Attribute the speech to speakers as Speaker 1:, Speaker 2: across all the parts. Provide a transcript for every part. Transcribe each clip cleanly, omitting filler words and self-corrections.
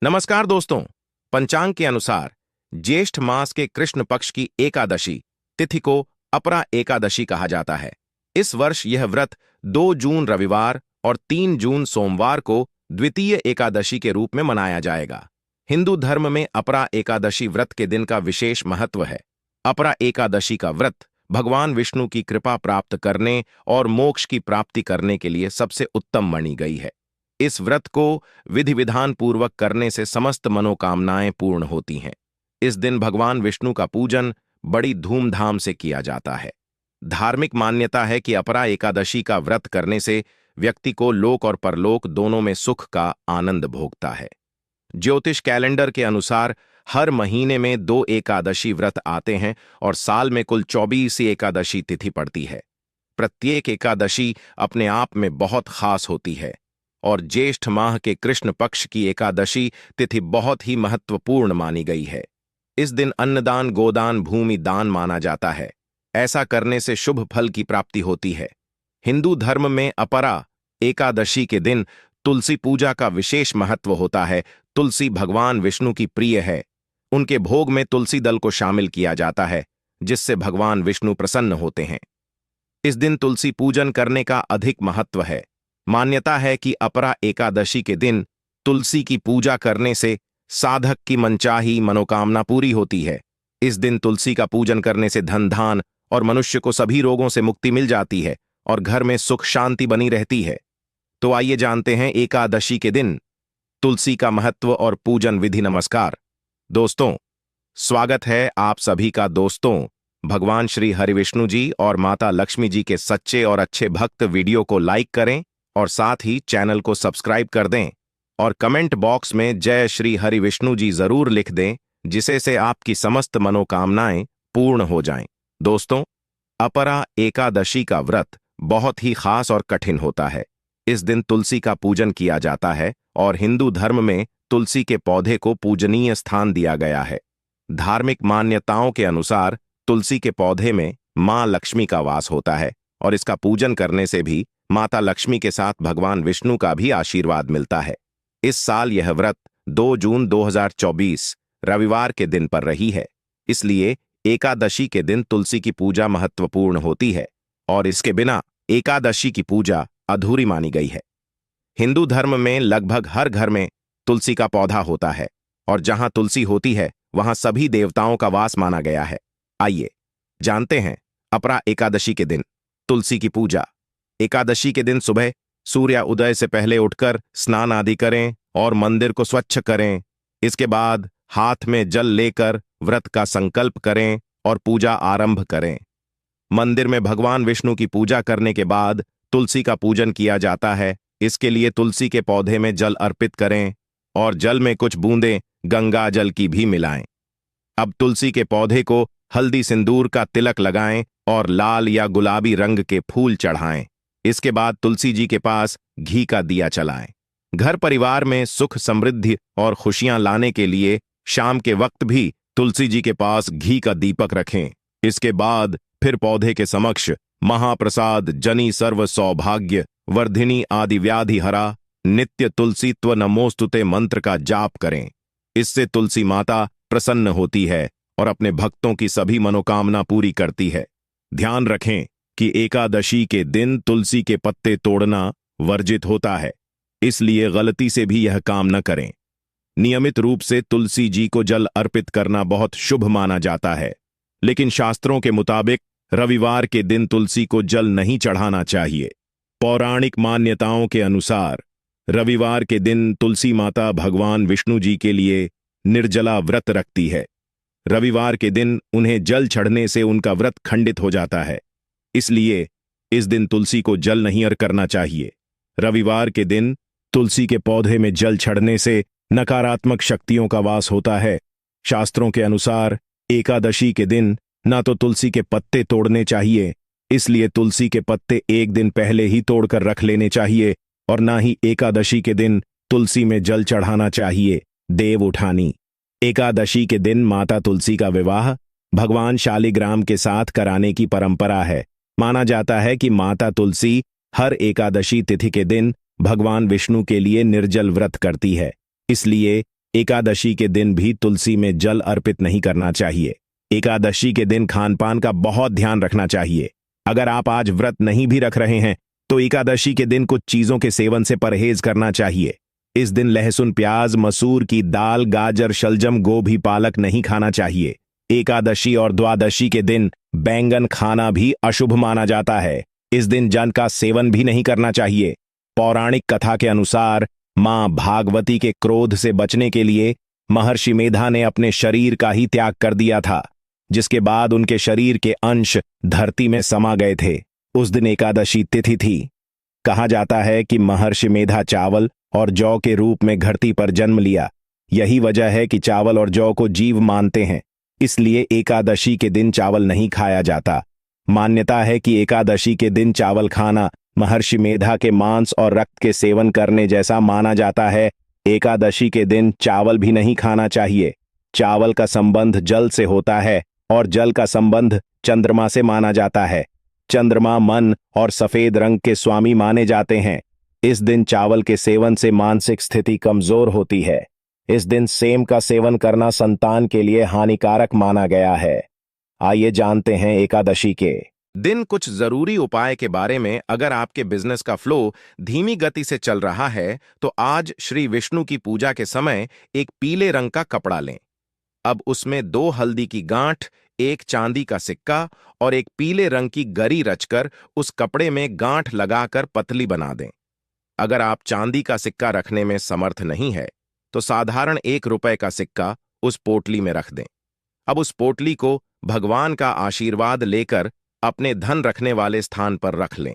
Speaker 1: नमस्कार दोस्तों। पंचांग के अनुसार ज्येष्ठ मास के कृष्ण पक्ष की एकादशी तिथि को अपरा एकादशी कहा जाता है। इस वर्ष यह व्रत 2 जून रविवार और 3 जून सोमवार को द्वितीय एकादशी के रूप में मनाया जाएगा। हिंदू धर्म में अपरा एकादशी व्रत के दिन का विशेष महत्व है। अपरा एकादशी का व्रत भगवान विष्णु की कृपा प्राप्त करने और मोक्ष की प्राप्ति करने के लिए सबसे उत्तम मानी गई है। इस व्रत को विधि विधान पूर्वक करने से समस्त मनोकामनाएं पूर्ण होती हैं। इस दिन भगवान विष्णु का पूजन बड़ी धूमधाम से किया जाता है। धार्मिक मान्यता है कि अपरा एकादशी का व्रत करने से व्यक्ति को लोक और परलोक दोनों में सुख का आनंद भोगता है। ज्योतिष कैलेंडर के अनुसार हर महीने में 2 एकादशी व्रत आते हैं और साल में कुल 24 एकादशी तिथि पड़ती है। प्रत्येक एकादशी अपने आप में बहुत खास होती है और ज्येष्ठ माह के कृष्ण पक्ष की एकादशी तिथि बहुत ही महत्वपूर्ण मानी गई है। इस दिन अन्नदान, गोदान, भूमि दान माना जाता है। ऐसा करने से शुभ फल की प्राप्ति होती है। हिंदू धर्म में अपरा एकादशी के दिन तुलसी पूजा का विशेष महत्व होता है। तुलसी भगवान विष्णु की प्रिय है। उनके भोग में तुलसी दल को शामिल किया जाता है, जिससे भगवान विष्णु प्रसन्न होते हैं। इस दिन तुलसी पूजन करने का अधिक महत्व है। मान्यता है कि अपरा एकादशी के दिन तुलसी की पूजा करने से साधक की मनचाही मनोकामना पूरी होती है। इस दिन तुलसी का पूजन करने से धन धान और मनुष्य को सभी रोगों से मुक्ति मिल जाती है और घर में सुख शांति बनी रहती है। तो आइए जानते हैं एकादशी के दिन तुलसी का महत्व और पूजन विधि। नमस्कार दोस्तों, स्वागत है आप सभी का। दोस्तों, भगवान श्री हरिविष्णु जी और माता लक्ष्मी जी के सच्चे और अच्छे भक्त वीडियो को लाइक करें और साथ ही चैनल को सब्सक्राइब कर दें और कमेंट बॉक्स में जय श्री हरिविष्णु जी जरूर लिख दें, जिसे से आपकी समस्त मनोकामनाएं पूर्ण हो जाएं। दोस्तों, अपरा एकादशी का व्रत बहुत ही खास और कठिन होता है। इस दिन तुलसी का पूजन किया जाता है और हिंदू धर्म में तुलसी के पौधे को पूजनीय स्थान दिया गया है। धार्मिक मान्यताओं के अनुसार तुलसी के पौधे में मां लक्ष्मी का वास होता है और इसका पूजन करने से भी माता लक्ष्मी के साथ भगवान विष्णु का भी आशीर्वाद मिलता है। इस साल यह व्रत 2 जून 2024 रविवार के दिन पर रही है, इसलिए एकादशी के दिन तुलसी की पूजा महत्वपूर्ण होती है और इसके बिना एकादशी की पूजा अधूरी मानी गई है। हिंदू धर्म में लगभग हर घर में तुलसी का पौधा होता है और जहां तुलसी होती है वहां सभी देवताओं का वास माना गया है। आइए जानते हैं अपरा एकादशी के दिन तुलसी की पूजा। एकादशी के दिन सुबह सूर्य उदय से पहले उठकर स्नान आदि करें और मंदिर को स्वच्छ करें। इसके बाद हाथ में जल लेकर व्रत का संकल्प करें और पूजा आरंभ करें। मंदिर में भगवान विष्णु की पूजा करने के बाद तुलसी का पूजन किया जाता है। इसके लिए तुलसी के पौधे में जल अर्पित करें और जल में कुछ बूंदें गंगा जल की भी मिलाएं। अब तुलसी के पौधे को हल्दी सिंदूर का तिलक लगाएं और लाल या गुलाबी रंग के फूल चढ़ाएं। इसके बाद तुलसी जी के पास घी का दिया जलाएं। घर परिवार में सुख समृद्धि और खुशियां लाने के लिए शाम के वक्त भी तुलसी जी के पास घी का दीपक रखें। इसके बाद फिर पौधे के समक्ष महाप्रसाद जनी सर्व सौभाग्य वर्धिनी आदि व्याधि हरा नित्य तुलसीत्व नमोस्तुते मंत्र का जाप करें। इससे तुलसी माता प्रसन्न होती है और अपने भक्तों की सभी मनोकामना पूरी करती है। ध्यान रखें कि एकादशी के दिन तुलसी के पत्ते तोड़ना वर्जित होता है, इसलिए गलती से भी यह काम न करें। नियमित रूप से तुलसी जी को जल अर्पित करना बहुत शुभ माना जाता है, लेकिन शास्त्रों के मुताबिक रविवार के दिन तुलसी को जल नहीं चढ़ाना चाहिए। पौराणिक मान्यताओं के अनुसार रविवार के दिन तुलसी माता भगवान विष्णु जी के लिए निर्जला व्रत रखती है। रविवार के दिन उन्हें जल चढ़ने से उनका व्रत खंडित हो जाता है, इसलिए इस दिन तुलसी को जल नहीं अर्पित करना चाहिए। रविवार के दिन तुलसी के पौधे में जल चढ़ने से नकारात्मक शक्तियों का वास होता है। शास्त्रों के अनुसार एकादशी के दिन ना तो तुलसी के पत्ते तोड़ने चाहिए, इसलिए तुलसी के पत्ते एक दिन पहले ही तोड़कर रख लेने चाहिए और ना ही एकादशी के दिन तुलसी में जल चढ़ाना चाहिए। देव उठानी एकादशी के दिन माता तुलसी का विवाह भगवान शालिग्राम के साथ कराने की परंपरा है। माना जाता है कि माता तुलसी हर एकादशी तिथि के दिन भगवान विष्णु के लिए निर्जल व्रत करती है, इसलिए एकादशी के दिन भी तुलसी में जल अर्पित नहीं करना चाहिए। एकादशी के दिन खान पान का बहुत ध्यान रखना चाहिए। अगर आप आज व्रत नहीं भी रख रहे हैं तो एकादशी के दिन कुछ चीजों के सेवन से परहेज करना चाहिए। इस दिन लहसुन, प्याज, मसूर की दाल, गाजर, शलजम, गोभी, पालक नहीं खाना चाहिए। एकादशी और द्वादशी के दिन बैंगन खाना भी अशुभ माना जाता है। इस दिन जल का सेवन भी नहीं करना चाहिए। पौराणिक कथा के अनुसार मां भागवती के क्रोध से बचने के लिए महर्षि मेधा ने अपने शरीर का ही त्याग कर दिया था, जिसके बाद उनके शरीर के अंश धरती में समा गए थे। उस दिन एकादशी तिथि थी। कहा जाता है कि महर्षि मेधा चावल और जौ के रूप में धरती पर जन्म लिया। यही वजह है कि चावल और जौ को जीव मानते हैं, इसलिए एकादशी के दिन चावल नहीं खाया जाता। मान्यता है कि एकादशी के दिन चावल खाना महर्षि मेधा के मांस और रक्त के सेवन करने जैसा माना जाता है। एकादशी के दिन चावल भी नहीं खाना चाहिए। चावल का संबंध जल से होता है और जल का संबंध चंद्रमा से माना जाता है। चंद्रमा मन और सफेद रंग के स्वामी माने जाते हैं। इस दिन चावल के सेवन से मानसिक स्थिति कमजोर होती है। इस दिन सेम का सेवन करना संतान के लिए हानिकारक माना गया है। आइए जानते हैं एकादशी के दिन कुछ जरूरी उपाय के बारे में। अगर आपके बिजनेस का फ्लो धीमी गति से चल रहा है तो आज श्री विष्णु की पूजा के समय एक पीले रंग का कपड़ा लें। अब उसमें 2 हल्दी की गांठ, 1 चांदी का सिक्का और 1 पीले रंग की गरी रचकर उस कपड़े में गांठ लगाकर पतली बना दें। अगर आप चांदी का सिक्का रखने में समर्थ नहीं है तो साधारण 1 रुपए का सिक्का उस पोटली में रख दें। अब उस पोटली को भगवान का आशीर्वाद लेकर अपने धन रखने वाले स्थान पर रख लें।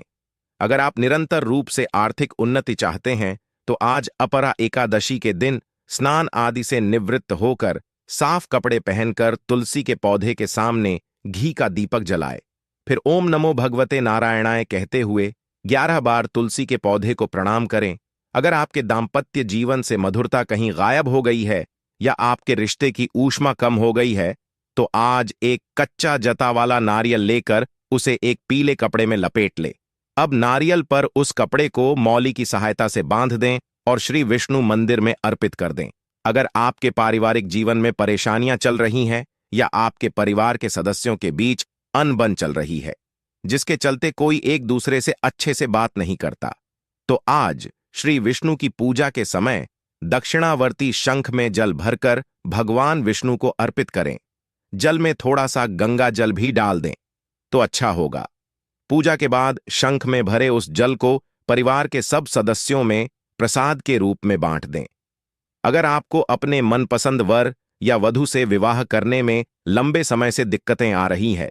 Speaker 1: अगर आप निरंतर रूप से आर्थिक उन्नति चाहते हैं तो आज अपरा एकादशी के दिन स्नान आदि से निवृत्त होकर साफ कपड़े पहनकर तुलसी के पौधे के सामने घी का दीपक जलाए। फिर ओम नमो भगवते नारायणाय कहते हुए 11 बार तुलसी के पौधे को प्रणाम करें। अगर आपके दाम्पत्य जीवन से मधुरता कहीं गायब हो गई है या आपके रिश्ते की ऊष्मा कम हो गई है तो आज एक कच्चा जता वाला नारियल लेकर उसे एक पीले कपड़े में लपेट ले। अब नारियल पर उस कपड़े को मौली की सहायता से बांध दें और श्री विष्णु मंदिर में अर्पित कर दें। अगर आपके पारिवारिक जीवन में परेशानियां चल रही हैं या आपके परिवार के सदस्यों के बीच अनबन चल रही है, जिसके चलते कोई एक दूसरे से अच्छे से बात नहीं करता, तो आज श्री विष्णु की पूजा के समय दक्षिणावर्ती शंख में जल भरकर भगवान विष्णु को अर्पित करें। जल में थोड़ा सा गंगा जल भी डाल दें तो अच्छा होगा। पूजा के बाद शंख में भरे उस जल को परिवार के सब सदस्यों में प्रसाद के रूप में बांट दें। अगर आपको अपने मनपसंद वर या वधू से विवाह करने में लंबे समय से दिक्कतें आ रही है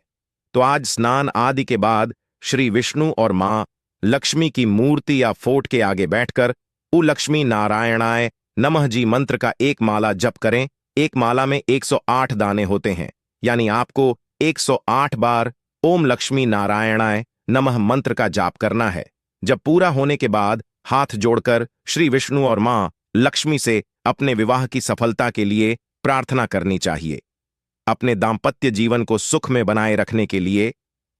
Speaker 1: तो आज स्नान आदि के बाद श्री विष्णु और मां लक्ष्मी की मूर्ति या फोट के आगे बैठकर उ लक्ष्मी नारायणाय नमः जी मंत्र का 1 माला जप करें। 1 माला में 108 दाने होते हैं, यानी आपको 108 बार ओम लक्ष्मी नारायणाय नमः मंत्र का जाप करना है। जब पूरा होने के बाद हाथ जोड़कर श्री विष्णु और मां लक्ष्मी से अपने विवाह की सफलता के लिए प्रार्थना करनी चाहिए। अपने दाम्पत्य जीवन को सुख में बनाए रखने के लिए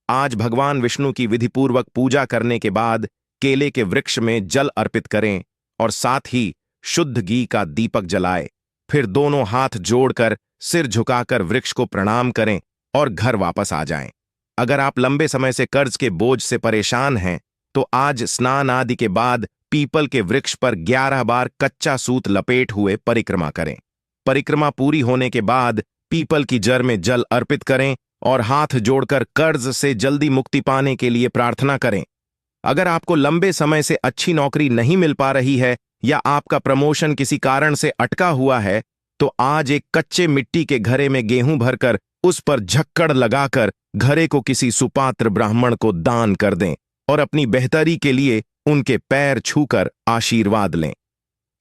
Speaker 1: आज भगवान विष्णु की विधिपूर्वक पूजा करने के बाद केले के वृक्ष में जल अर्पित करें और साथ ही शुद्ध घी का दीपक जलाए। फिर दोनों हाथ जोड़कर सिर झुकाकर वृक्ष को प्रणाम करें और घर वापस आ जाएं। अगर आप लंबे समय से कर्ज के बोझ से परेशान हैं तो आज स्नान आदि के बाद पीपल के वृक्ष पर 11 बार कच्चा सूत लपेट हुए परिक्रमा करें। परिक्रमा पूरी होने के बाद पीपल की जड़ में जल अर्पित करें और हाथ जोड़कर कर्ज से जल्दी मुक्ति पाने के लिए प्रार्थना करें। अगर आपको लंबे समय से अच्छी नौकरी नहीं मिल पा रही है या आपका प्रमोशन किसी कारण से अटका हुआ है तो आज एक कच्चे मिट्टी के घड़े में गेहूं भरकर उस पर झक्कड़ लगाकर घड़े को किसी सुपात्र ब्राह्मण को दान कर दें और अपनी बेहतरी के लिए उनके पैर छूकर आशीर्वाद लें।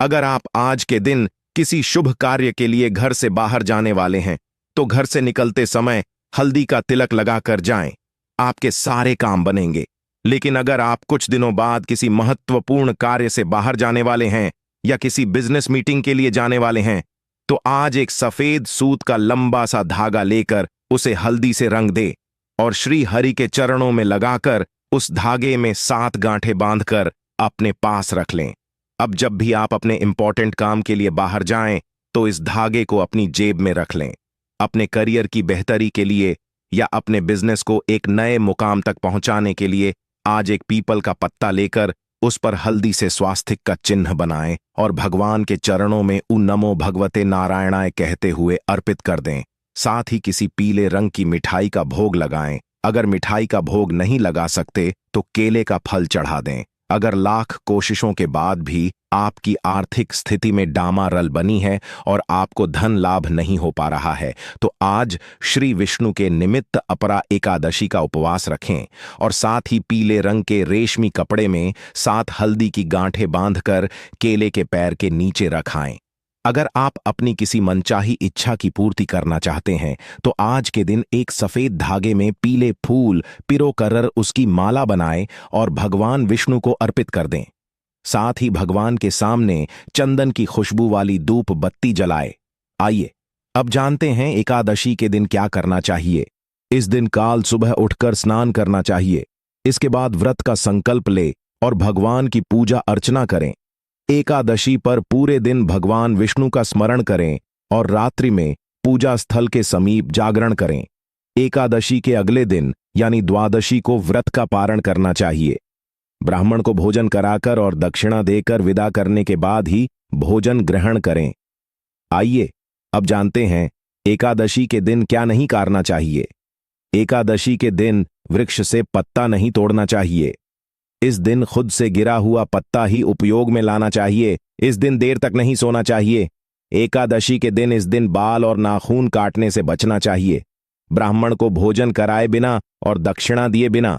Speaker 1: अगर आप आज के दिन किसी शुभ कार्य के लिए घर से बाहर जाने वाले हैं तो घर से निकलते समय हल्दी का तिलक लगाकर जाएं, आपके सारे काम बनेंगे। लेकिन अगर आप कुछ दिनों बाद किसी महत्वपूर्ण कार्य से बाहर जाने वाले हैं या किसी बिजनेस मीटिंग के लिए जाने वाले हैं तो आज एक सफेद सूत का लंबा सा धागा लेकर उसे हल्दी से रंग दे और श्री हरि के चरणों में लगाकर उस धागे में 7 गांठें बांधकर अपने पास रख लें। अब जब भी आप अपने इंपॉर्टेंट काम के लिए बाहर जाएं तो इस धागे को अपनी जेब में रख लें। अपने करियर की बेहतरी के लिए या अपने बिजनेस को एक नए मुकाम तक पहुंचाने के लिए आज एक पीपल का पत्ता लेकर उस पर हल्दी से स्वास्तिक का चिन्ह बनाएं और भगवान के चरणों में उ नमो भगवते नारायणाय कहते हुए अर्पित कर दें। साथ ही किसी पीले रंग की मिठाई का भोग लगाएं। अगर मिठाई का भोग नहीं लगा सकते तो केले का फल चढ़ा दें। अगर लाख कोशिशों के बाद भी आपकी आर्थिक स्थिति में डामारल बनी है और आपको धन लाभ नहीं हो पा रहा है तो आज श्री विष्णु के निमित्त अपरा एकादशी का उपवास रखें और साथ ही पीले रंग के रेशमी कपड़े में 7 हल्दी की गांठें बांधकर केले के पैर के नीचे रखाएं। अगर आप अपनी किसी मनचाही इच्छा की पूर्ति करना चाहते हैं तो आज के दिन एक सफेद धागे में पीले फूल पिरो कर उसकी माला बनाएं और भगवान विष्णु को अर्पित कर दें। साथ ही भगवान के सामने चंदन की खुशबू वाली धूप बत्ती जलाए। आइए अब जानते हैं एकादशी के दिन क्या करना चाहिए। इस दिन काल सुबह उठकर स्नान करना चाहिए। इसके बाद व्रत का संकल्प ले और भगवान की पूजा अर्चना करें। एकादशी पर पूरे दिन भगवान विष्णु का स्मरण करें और रात्रि में पूजा स्थल के समीप जागरण करें। एकादशी के अगले दिन यानी द्वादशी को व्रत का पारण करना चाहिए। ब्राह्मण को भोजन कराकर और दक्षिणा देकर विदा करने के बाद ही भोजन ग्रहण करें। आइए अब जानते हैं एकादशी के दिन क्या नहीं करना चाहिए। एकादशी के दिन वृक्ष से पत्ता नहीं तोड़ना चाहिए। इस दिन खुद से गिरा हुआ पत्ता ही उपयोग में लाना चाहिए। इस दिन देर तक नहीं सोना चाहिए। एकादशी के दिन इस दिन बाल और नाखून काटने से बचना चाहिए। ब्राह्मण को भोजन कराए बिना और दक्षिणा दिए बिना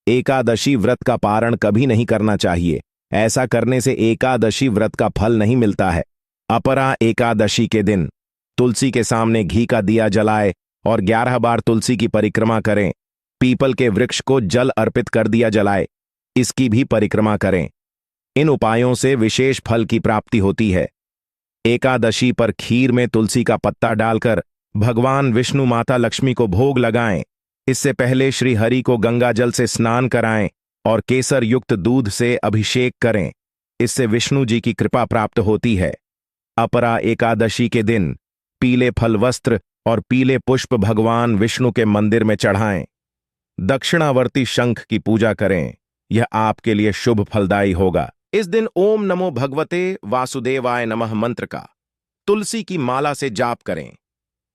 Speaker 1: एकादशी व्रत का पारण कभी नहीं करना चाहिए। ऐसा करने से एकादशी व्रत का फल नहीं मिलता है। अपरा एकादशी के दिन तुलसी के सामने घी का दिया जलाए और 11 बार तुलसी की परिक्रमा करें। पीपल के वृक्ष को जल अर्पित कर दिया जलाए, इसकी भी परिक्रमा करें। इन उपायों से विशेष फल की प्राप्ति होती है। एकादशी पर खीर में तुलसी का पत्ता डालकर भगवान विष्णु माता लक्ष्मी को भोग लगाएं। इससे पहले श्री हरि को गंगा जल से स्नान कराएं और केसर युक्त दूध से अभिषेक करें। इससे विष्णु जी की कृपा प्राप्त होती है। अपरा एकादशी के दिन पीले फल वस्त्र और पीले पुष्प भगवान विष्णु के मंदिर में चढ़ाएं। दक्षिणावर्ती शंख की पूजा करें, यह आपके लिए शुभ फलदायी होगा। इस दिन ओम नमो भगवते वासुदेवाय नमः मंत्र का तुलसी की माला से जाप करें।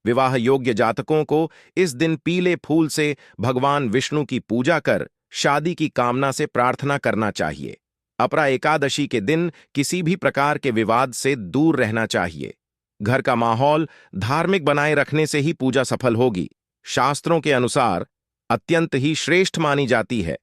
Speaker 1: विवाह योग्य जातकों को इस दिन पीले फूल से भगवान विष्णु की पूजा कर शादी की कामना से प्रार्थना करना चाहिए। अपरा एकादशी के दिन किसी भी प्रकार के विवाद से दूर रहना चाहिए। घर का माहौल धार्मिक बनाए रखने से ही पूजा सफल होगी। शास्त्रों के अनुसार अत्यंत ही श्रेष्ठ मानी जाती है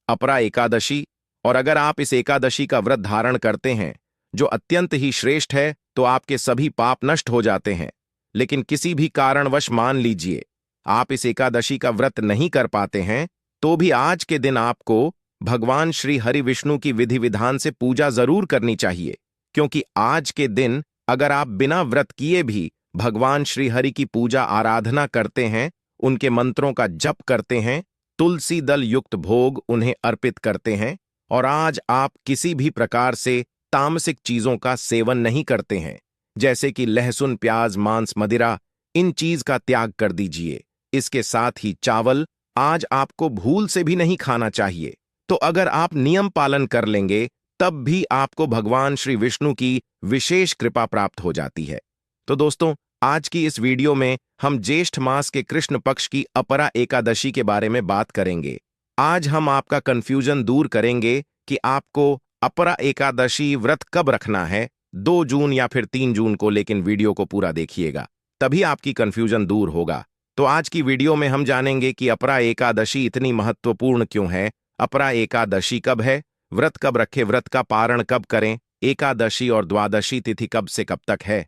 Speaker 1: अपरा एकादशी, और अगर आप इस एकादशी का व्रत धारण करते हैं जो अत्यंत ही श्रेष्ठ है तो आपके सभी पाप नष्ट हो जाते हैं। लेकिन किसी भी कारणवश मान लीजिए आप इस एकादशी का व्रत नहीं कर पाते हैं तो भी आज के दिन आपको भगवान श्री हरि विष्णु की विधि विधान से पूजा जरूर करनी चाहिए, क्योंकि आज के दिन अगर आप बिना व्रत किए भी भगवान श्री हरि की पूजा आराधना करते हैं, उनके मंत्रों का जप करते हैं, तुलसी दल युक्त भोग उन्हें अर्पित करते हैं और आज आप किसी भी प्रकार से तामसिक चीजों का सेवन नहीं करते हैं जैसे कि लहसुन प्याज मांस मदिरा, इन चीज का त्याग कर दीजिए। इसके साथ ही चावल आज आपको भूल से भी नहीं खाना चाहिए। तो अगर आप नियम पालन कर लेंगे तब भी आपको भगवान श्री विष्णु की विशेष कृपा प्राप्त हो जाती है। तो दोस्तों, आज की इस वीडियो में हम ज्येष्ठ मास के कृष्ण पक्ष की अपरा एकादशी के बारे में बात करेंगे। आज हम आपका कंफ्यूजन दूर करेंगे कि आपको अपरा एकादशी व्रत कब रखना है, 2 जून या फिर 3 जून को, लेकिन वीडियो को पूरा देखिएगा तभी आपकी कंफ्यूजन दूर होगा। तो आज की वीडियो में हम जानेंगे कि अपरा एकादशी इतनी महत्वपूर्ण क्यों है, अपरा एकादशी कब है, व्रत कब रखें, व्रत का पारण कब करें, एकादशी और द्वादशी तिथि कब से कब तक है,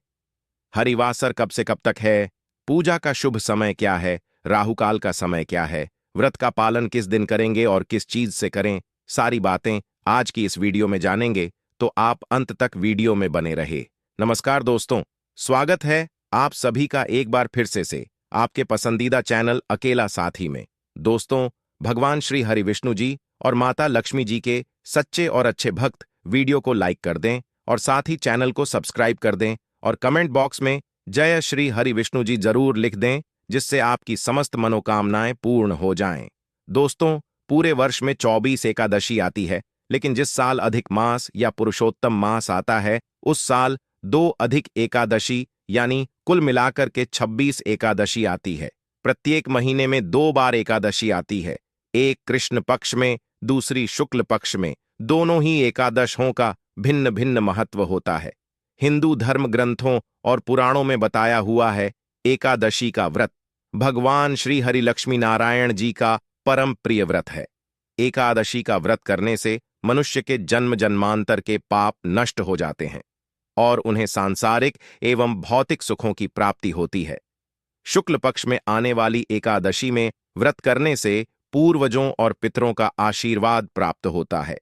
Speaker 1: हरिवासर कब से कब तक है, पूजा का शुभ समय क्या है, राहुकाल का समय क्या है, व्रत का पालन किस दिन करेंगे और किस चीज से करें, सारी बातें आज की इस वीडियो में जानेंगे। तो आप अंत तक वीडियो में बने रहे। नमस्कार दोस्तों, स्वागत है आप सभी का एक बार फिर से आपके पसंदीदा चैनल अकेला साथी में। दोस्तों, भगवान श्री हरि विष्णु जी और माता लक्ष्मी जी के सच्चे और अच्छे भक्त वीडियो को लाइक कर दें और साथ ही चैनल को सब्सक्राइब कर दें और कमेंट बॉक्स में जय श्री हरि विष्णु जी जरूर लिख दें, जिससे आपकी समस्त मनोकामनाएं पूर्ण हो जाएं। दोस्तों, पूरे वर्ष में 24 एकादशी आती है, लेकिन जिस साल अधिक मास या पुरुषोत्तम मास आता है उस साल 2 अधिक एकादशी यानी कुल मिलाकर के 26 एकादशी आती है। प्रत्येक महीने में 2 बार एकादशी आती है, एक कृष्ण पक्ष में, दूसरी शुक्ल पक्ष में। दोनों ही एकादशों का भिन्न भिन्न महत्व होता है। हिंदू धर्म ग्रंथों और पुराणों में बताया हुआ है, एकादशी का व्रत भगवान श्री हरि लक्ष्मी नारायण जी का परम प्रिय व्रत है। एकादशी का व्रत करने से मनुष्य के जन्म जन्मांतर के पाप नष्ट हो जाते हैं और उन्हें सांसारिक एवं भौतिक सुखों की प्राप्ति होती है। शुक्ल पक्ष में आने वाली एकादशी में व्रत करने से पूर्वजों और पितरों का आशीर्वाद प्राप्त होता है।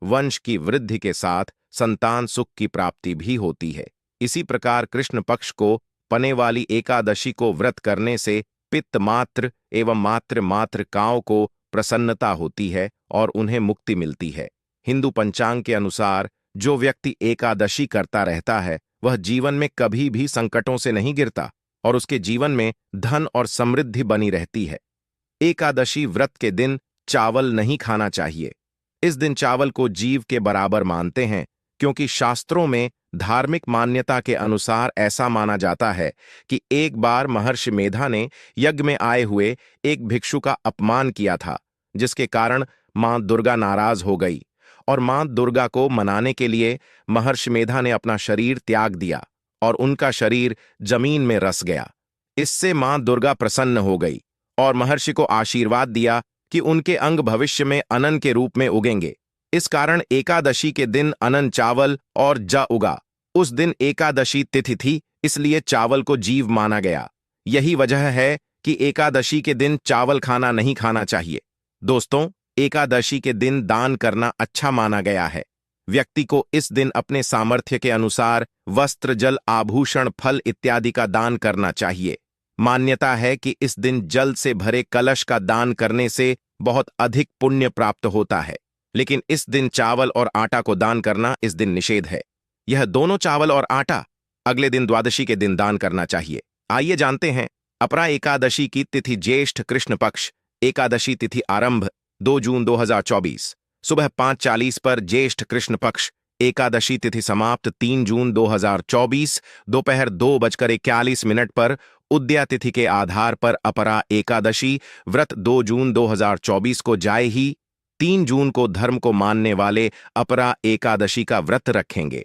Speaker 1: वंश की वृद्धि के साथ संतान सुख की प्राप्ति भी होती है। इसी प्रकार कृष्ण पक्ष को पने वाली एकादशी को व्रत करने से पित्त मात्र एवं मात्र मातृकाओं को प्रसन्नता होती है और उन्हें मुक्ति मिलती है। हिंदू पंचांग के अनुसार जो व्यक्ति एकादशी करता रहता है वह जीवन में कभी भी संकटों से नहीं गिरता और उसके जीवन में धन और समृद्धि बनी रहती है। एकादशी व्रत के दिन चावल नहीं खाना चाहिए। इस दिन चावल को जीव के बराबर मानते हैं, क्योंकि शास्त्रों में धार्मिक मान्यता के अनुसार ऐसा माना जाता है कि एक बार महर्षि मेधा ने यज्ञ में आए हुए एक भिक्षु का अपमान किया था, जिसके कारण मां दुर्गा नाराज हो गई और मां दुर्गा को मनाने के लिए महर्षि मेधा ने अपना शरीर त्याग दिया और उनका शरीर जमीन में रस गया। इससे मां दुर्गा प्रसन्न हो गई और महर्षि को आशीर्वाद दिया कि उनके अंग भविष्य में अनन के रूप में उगेंगे। इस कारण एकादशी के दिन अनन चावल और जौ उगा। उस दिन एकादशी तिथि थी, इसलिए चावल को जीव माना गया। यही वजह है कि एकादशी के दिन चावल खाना नहीं खाना चाहिए। दोस्तों, एकादशी के दिन दान करना अच्छा माना गया है। व्यक्ति को इस दिन अपने सामर्थ्य के अनुसार वस्त्र, जल, आभूषण, फल इत्यादि का दान करना चाहिए। मान्यता है कि इस दिन जल से भरे कलश का दान करने से बहुत अधिक पुण्य प्राप्त होता है, लेकिन इस दिन चावल और आटा को दान करना इस दिन निषेध है। यह दोनों चावल और आटा अगले दिन द्वादशी के दिन दान करना चाहिए। आइए जानते हैं अपरा एकादशी की तिथि। ज्येष्ठ कृष्ण पक्ष एकादशी तिथि आरंभ 2 जून 2024 सुबह 5:40 पर। ज्येष्ठ कृष्ण पक्ष एकादशी तिथि समाप्त 3 जून 2024 दोपहर 2:41 पर। उदया तिथि के आधार पर अपरा एकादशी व्रत 2 जून 2024 को जाए ही 3 जून को धर्म को मानने वाले अपरा एकादशी का व्रत रखेंगे।